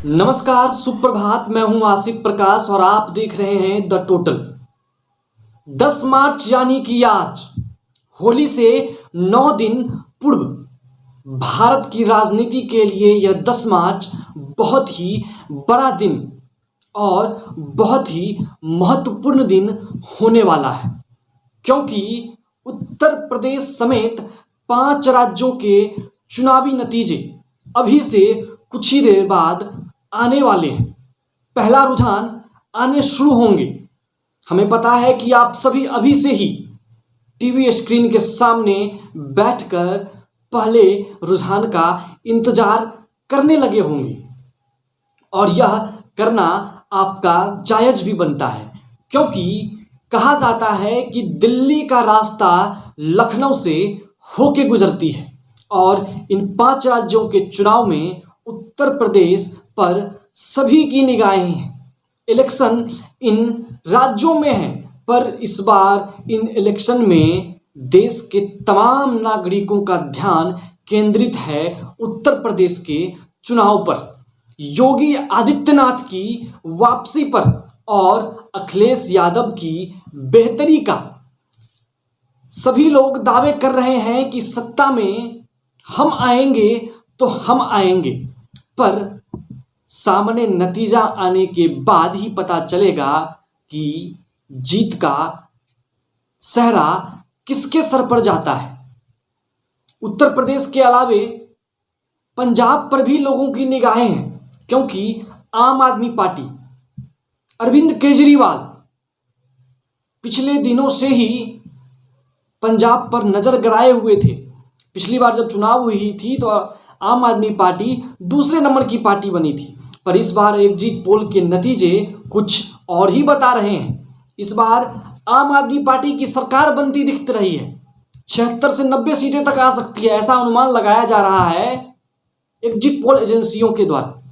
नमस्कार, सुप्रभात। मैं हूं आसिफ प्रकाश और आप देख रहे हैं द टोटल। 10 मार्च यानी कि आज होली से 9 दिन पूर्व भारत की राजनीति के लिए यह 10 मार्च बहुत ही बड़ा दिन और बहुत ही महत्वपूर्ण दिन होने वाला है, क्योंकि उत्तर प्रदेश समेत 5 राज्यों के चुनावी नतीजे अभी से कुछ ही देर बाद आने वाले हैं। पहला रुझान आने शुरू होंगे। हमें पता है कि आप सभी अभी से ही टीवी स्क्रीन के सामने बैठकर पहले रुझान का इंतजार करने लगे होंगे और यह करना आपका जायज भी बनता है, क्योंकि कहा जाता है कि दिल्ली का रास्ता लखनऊ से होके गुजरती है और इन 5 राज्यों के चुनाव में उत्तर प्रदेश पर सभी की निगाहें हैं। इलेक्शन इन राज्यों में है, पर इस बार इन इलेक्शन में देश के तमाम नागरिकों का ध्यान केंद्रित है उत्तर प्रदेश के चुनाव पर, योगी आदित्यनाथ की वापसी पर और अखिलेश यादव की बेहतरी का। सभी लोग दावे कर रहे हैं कि सत्ता में हम आएंगे तो हम आएंगे, पर सामने नतीजा आने के बाद ही पता चलेगा कि जीत का सेहरा किसके सर पर जाता है। उत्तर प्रदेश के अलावे पंजाब पर भी लोगों की निगाहें हैं, क्योंकि आम आदमी पार्टी अरविंद केजरीवाल पिछले दिनों से ही पंजाब पर नजर गड़ाए हुए थे। पिछली बार जब चुनाव हुई थी तो आम आदमी पार्टी दूसरे नंबर की पार्टी बनी थी, पर इस बार एग्जिट पोल के नतीजे कुछ और ही बता रहे हैं। इस बार आम आदमी पार्टी की सरकार बनती दिख रही है। 76 से 90 सीटें तक आ सकती है, ऐसा अनुमान लगाया जा रहा है एग्जिट पोल एजेंसियों के द्वारा।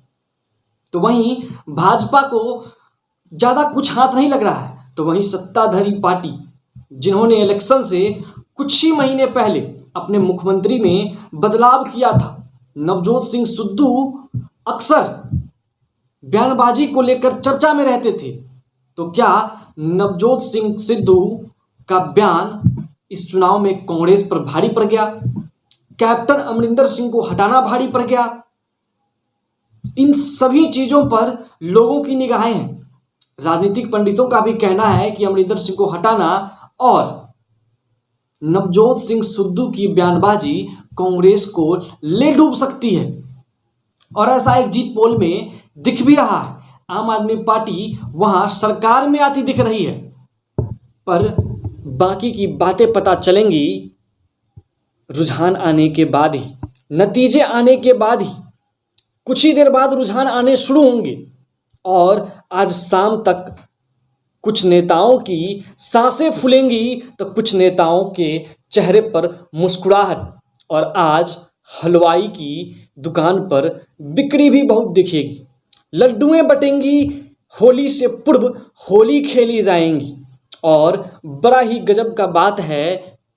तो वहीं भाजपा को ज्यादा कुछ हाथ नहीं लग रहा है, तो वहीं सत्ताधारी पार्टी जिन्होंने इलेक्शन से कुछ ही महीने पहले अपने मुख्यमंत्री में बदलाव किया था, नवजोत सिंह सिद्धू अक्सर बयानबाजी को लेकर चर्चा में रहते थे। तो क्या नवजोत सिंह सिद्धू का बयान इस चुनाव में कांग्रेस पर भारी पड़ गया? कैप्टन अमरिंदर सिंह को हटाना भारी पड़ गया? इन सभी चीजों पर लोगों की निगाहें हैं। राजनीतिक पंडितों का भी कहना है कि अमरिंदर सिंह को हटाना और नवजोत सिंह सिद्धू की बयानबाजी कांग्रेस को ले डूब सकती है, और ऐसा एग्जिट पोल में दिख भी रहा है। आम आदमी पार्टी वहां सरकार में आती दिख रही है, पर बाकी की बातें पता चलेंगी रुझान आने के बाद ही, नतीजे आने के बाद ही। कुछ ही देर बाद रुझान आने शुरू होंगे और आज शाम तक कुछ नेताओं की सांसें फूलेंगी तो कुछ नेताओं के चेहरे पर मुस्कुराहट, और आज हलवाई की दुकान पर बिक्री भी बहुत दिखेगी। लड्डुएं बटेंगी, होली से पूर्व होली खेली जाएंगी। और बड़ा ही गजब का बात है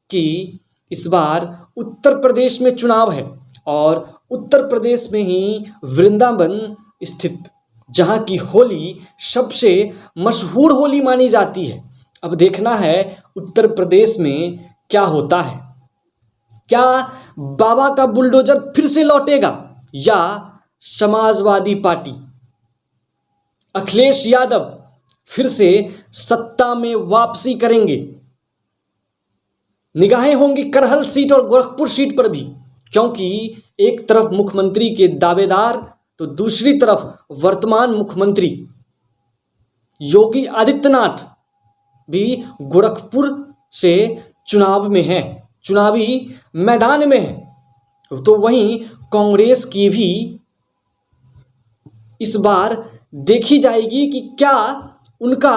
कि इस बार उत्तर प्रदेश में चुनाव है और उत्तर प्रदेश में ही वृंदावन स्थित, जहां की होली सबसे मशहूर होली मानी जाती है। अब देखना है उत्तर प्रदेश में क्या होता है। क्या बाबा का बुलडोजर फिर से लौटेगा या समाजवादी पार्टी अखिलेश यादव फिर से सत्ता में वापसी करेंगे? निगाहें होंगी करहल सीट और गोरखपुर सीट पर भी, क्योंकि एक तरफ मुख्यमंत्री के दावेदार तो दूसरी तरफ वर्तमान मुख्यमंत्री योगी आदित्यनाथ भी गोरखपुर से चुनाव में है, चुनावी मैदान में है। तो वहीं कांग्रेस की भी इस बार देखी जाएगी कि क्या उनका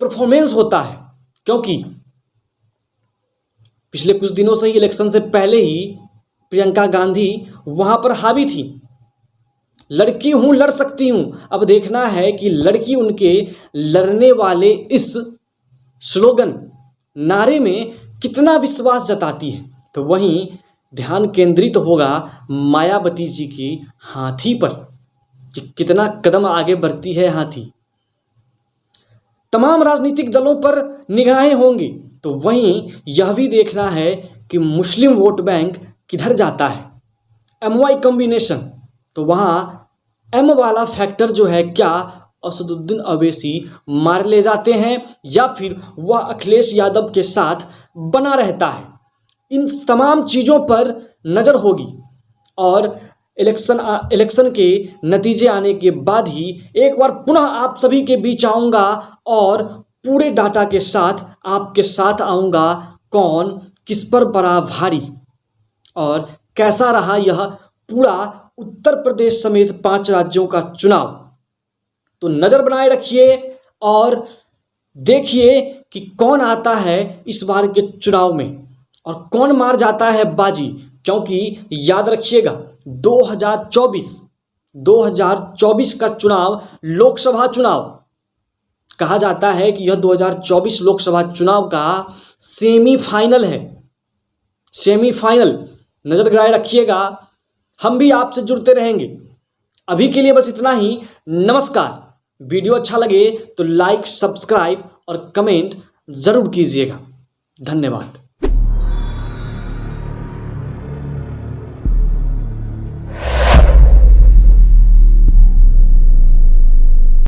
परफॉर्मेंस होता है, क्योंकि पिछले कुछ दिनों से ही, इलेक्शन से पहले ही प्रियंका गांधी वहां पर हावी थी। लड़की हूं, लड़ सकती हूं। अब देखना है कि लड़की उनके लड़ने वाले इस स्लोगन, नारे में कितना विश्वास जताती है। तो वहीं ध्यान केंद्रित होगा मायावती जी की हाथी पर। कि कितना कदम आगे बढ़ती है हाथी। तमाम राजनीतिक दलों पर निगाहें होंगी, तो वहीं यह भी देखना है कि मुस्लिम वोट बैंक किधर जाता है। MY कॉम्बिनेशन, तो वहाँ M वाला फैक्टर जो है, क्या असदुद्दीन अवैसी मार ले जाते हैं या फिर वह अखिलेश यादव के साथ बना रहता है। इन तमाम चीज़ों पर नज़र होगी और इलेक्शन के नतीजे आने के बाद ही एक बार पुनः आप सभी के बीच आऊँगा और पूरे डाटा के साथ आपके साथ आऊँगा कौन किस पर पड़ा भारी और कैसा रहा यह पूरा उत्तर प्रदेश समेत 5 राज्यों का चुनाव। तो नज़र बनाए रखिए और देखिए कि कौन आता है इस बार के चुनाव में और कौन मार जाता है बाजी, क्योंकि याद रखिएगा 2024 का चुनाव लोकसभा चुनाव कहा जाता है कि यह 2024 लोकसभा चुनाव का सेमीफाइनल है। सेमीफाइनल नज़र बनाए रखिएगा, हम भी आपसे जुड़ते रहेंगे। अभी के लिए बस इतना ही। नमस्कार। वीडियो अच्छा लगे तो लाइक, सब्सक्राइब और कमेंट ज़रूर कीजिएगा। धन्यवाद।